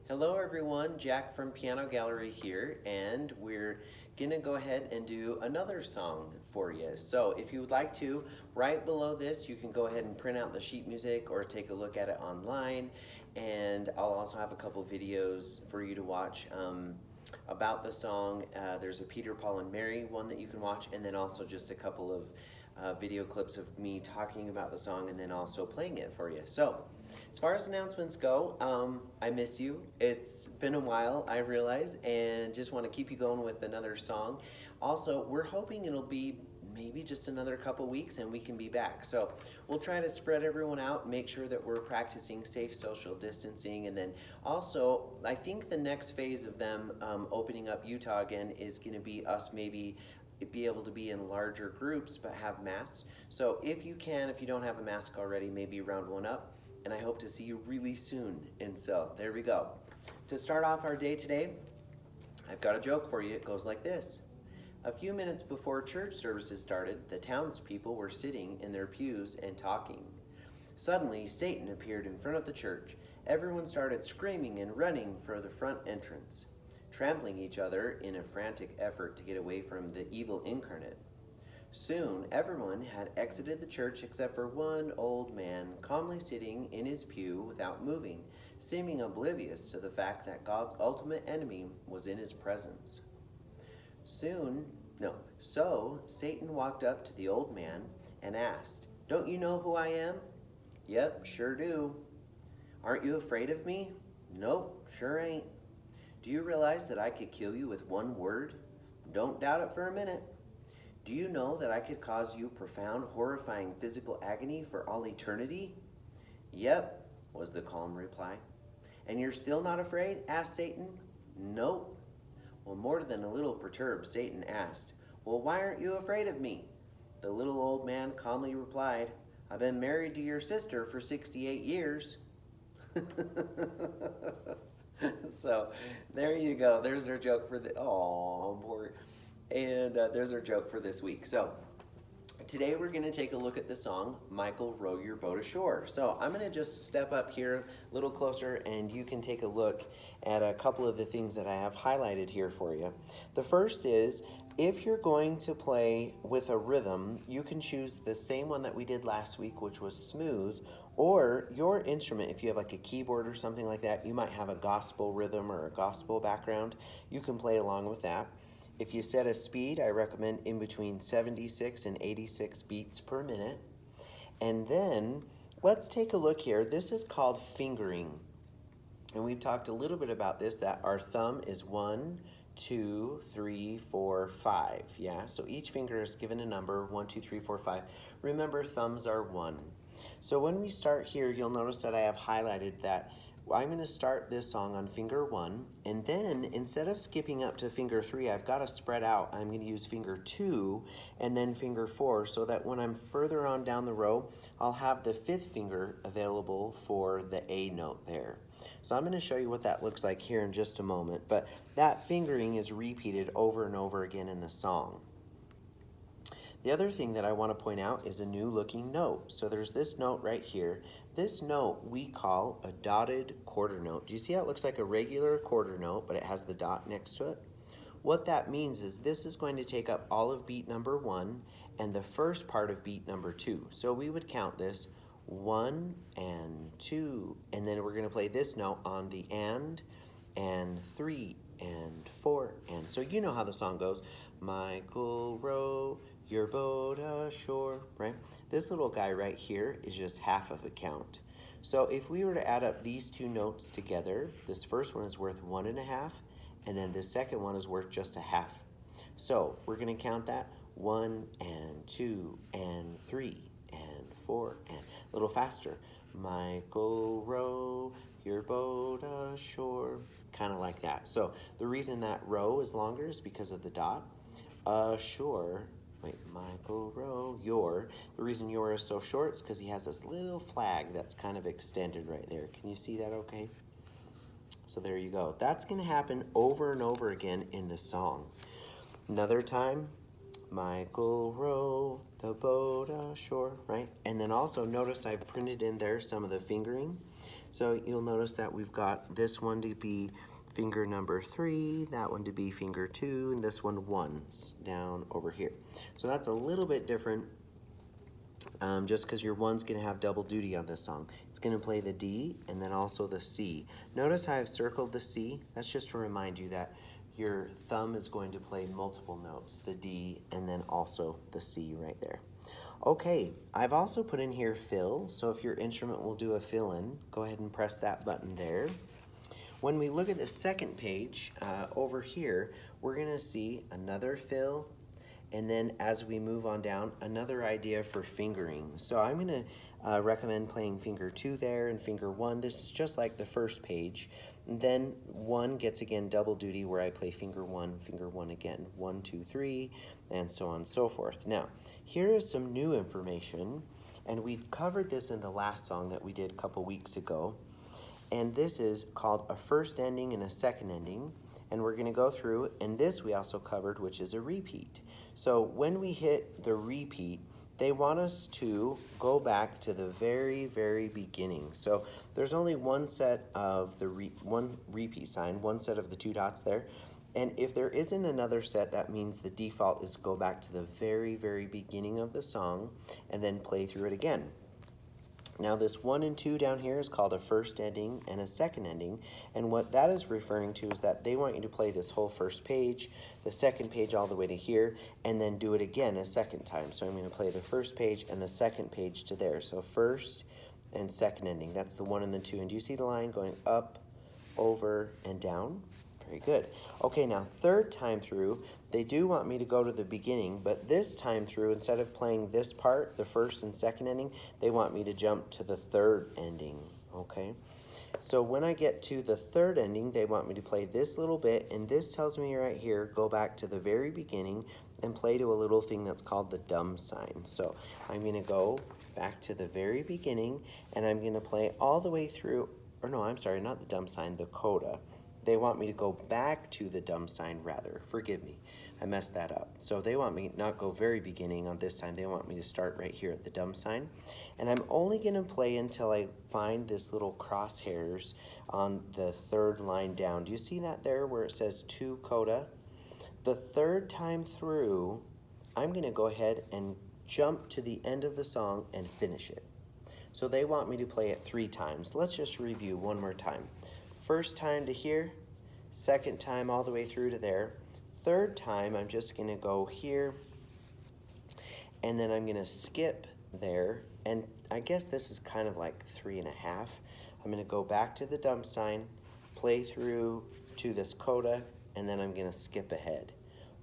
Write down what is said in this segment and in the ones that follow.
Hello everyone, Jack from Piano Gallery here, and we're gonna go ahead and do another song for you. So if you would like to, right below this, you can go ahead and print out the sheet music or take a look at it online. And I'll also have a couple videos for you to watch about the song. There's a Peter, Paul, and Mary one that you can watch, and then also just a couple of video clips of me talking about the song and then also playing it for you. So, as far as announcements go, I miss you. It's been a while, I realize, and just want to keep you going with another song. Also, we're hoping it'll be maybe just another couple weeks and we can be back. So we'll try to spread everyone out, make sure that we're practicing safe social distancing, and then also I think the next phase of them opening up Utah again is going to be us maybe be able to be in larger groups but have masks. So if you can, if you don't have a mask already, maybe round one up, and I hope to see you really soon. And so there we go. To start off our day today, I've got a joke for you. It goes like this. A few minutes before church services started, the townspeople were sitting in their pews and talking. Suddenly, Satan appeared in front of the church. Everyone started screaming and running for the front entrance, trampling each other in a frantic effort to get away from the evil incarnate. Soon, everyone had exited the church except for one old man, calmly sitting in his pew without moving, seeming oblivious to the fact that God's ultimate enemy was in his presence. So Satan walked up to the old man and asked, "Don't you know who I am?" "Yep, sure do." "Aren't you afraid of me?" "Nope, sure ain't." "Do you realize that I could kill you with one word?" "Don't doubt it for a minute." "Do you know that I could cause you profound, horrifying physical agony for all eternity?" "Yep," was the calm reply. "And you're still not afraid?" asked Satan. "Nope." Well, more than a little perturbed, Satan asked, "Well, why aren't you afraid of me?" The little old man calmly replied, "I've been married to your sister for 68 years. So there you go. There's our joke for the, oh, boy. And there's our joke for this week. So today we're going to take a look at the song, Michael, Row Your Boat Ashore. So I'm going to just step up here a little closer and you can take a look at a couple of the things that I have highlighted here for you. The first is, if you're going to play with a rhythm, you can choose the same one that we did last week, which was smooth, or your instrument, if you have like a keyboard or something like that, you might have a gospel rhythm or a gospel background. You can play along with that. If you set a speed, I recommend in between 76 and 86 beats per minute. And then let's take a look here. This is called fingering. And we've talked a little bit about this, that our thumb is 1, 2, 3, 4, 5. Yeah, so each finger is given a number, 1, 2, 3, 4, 5. Remember, thumbs are 1. So when we start here, you'll notice that I have highlighted that I'm going to start this song on finger 1, and then instead of skipping up to finger 3, I've got to spread out. I'm going to use finger 2 and then finger 4 so that when I'm further on down the row, I'll have the 5th finger available for the A note there. So I'm going to show you what that looks like here in just a moment, but that fingering is repeated over and over again in the song. The other thing that I want to point out is a new looking note. So there's this note right here. This note we call a dotted quarter note. Do you see how it looks like a regular quarter note, but it has the dot next to it? What that means is this is going to take up all of beat number 1 and the first part of beat number 2. So we would count this 1 and 2, and then we're going to play this note on the and 3 and 4, and so you know how the song goes. Michael, row your boat ashore, right? This little guy right here is just half of a count. So if we were to add up these two notes together, this first one is worth 1.5, and then this second one is worth just a half. So we're going to count that 1 and 2 and 3 and 4 and a little faster. Michael, row your boat ashore, kind of like that. So the reason that row is longer is because of the dot. Ashore, wait, Michael, row your. The reason your is so short is because he has this little flag that's kind of extended right there. Can you see that okay? So there you go. That's going to happen over and over again in the song. Another time, Michael, row the boat ashore, right? And then also notice I printed in there some of the fingering. So you'll notice that we've got this one to be finger number 3, that one to be finger 2, and this one 1's down over here. So that's a little bit different, just because your 1's going to have double duty on this song. It's going to play the D and then also the C. Notice how I've circled the C? That's just to remind you that your thumb is going to play multiple notes, the D and then also the C right there. Okay, I've also put in here fill, so if your instrument will do a fill in, go ahead and press that button there. When we look at the second page, over here, we're gonna see another fill, and then as we move on down, another idea for fingering. So I'm gonna recommend playing finger 2 there and finger 1. This is just like the first page. And then 1 gets again double duty where I play finger 1 again. 1, 2, 3, and so on and so forth. Now, here is some new information, and we covered this in the last song that we did a couple weeks ago. And this is called a first ending and a second ending. And we're going to go through, and this we also covered, which is a repeat. So when we hit the repeat, they want us to go back to the very, very beginning. So there's only one set of the one repeat sign, one set of the 2 dots there. And if there isn't another set, that means the default is go back to the very, very beginning of the song and then play through it again. Now this 1 and 2 down here is called a first ending and a second ending, and what that is referring to is that they want you to play this whole first page, the second page all the way to here, and then do it again a second time. So I'm going to play the first page and the second page to there. So first and second ending, that's the 1 and the 2. And do you see the line going up, over, and down? Very good. Okay, now third time through, they do want me to go to the beginning, but this time through, instead of playing this part, the first and second ending, they want me to jump to the third ending, okay? So when I get to the third ending, they want me to play this little bit, and this tells me right here, go back to the very beginning and play to a little thing that's called the dumb sign. So I'm gonna go back to the very beginning, and I'm gonna play all the way through, or no, I'm sorry, not the dumb sign, the coda. They want me to go back to the dumb sign rather. Forgive me, I messed that up. So they want me not go very beginning on this time. They want me to start right here at the dumb sign. And I'm only gonna play until I find this little crosshairs on the third line down. Do you see that there where it says to coda? The third time through, I'm gonna go ahead and jump to the end of the song and finish it. So they want me to play it 3 times. Let's just review one more time. First time to here, second time all the way through to there. Third time, I'm just gonna go here, and then I'm gonna skip there, and I guess this is kind of like 3.5. I'm gonna go back to the dumb sign, play through to this coda, and then I'm gonna skip ahead.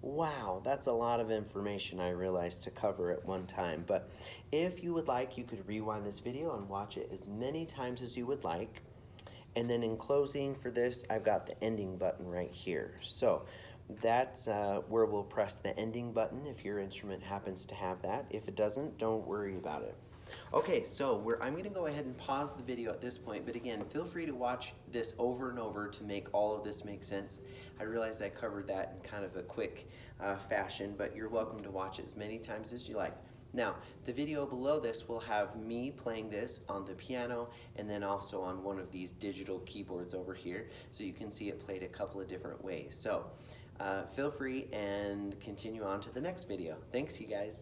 Wow, that's a lot of information I realized to cover at one time, but if you would like, you could rewind this video and watch it as many times as you would like. And then in closing for this, I've got the ending button right here. So that's where we'll press the ending button if your instrument happens to have that. If it doesn't, don't worry about it. Okay, so I'm gonna go ahead and pause the video at this point, but again, feel free to watch this over and over to make all of this make sense. I realize I covered that in kind of a quick fashion, but you're welcome to watch it as many times as you like. Now, the video below this will have me playing this on the piano and then also on one of these digital keyboards over here, so you can see it played a couple of different ways. So feel free and continue on to the next video. Thanks, you guys.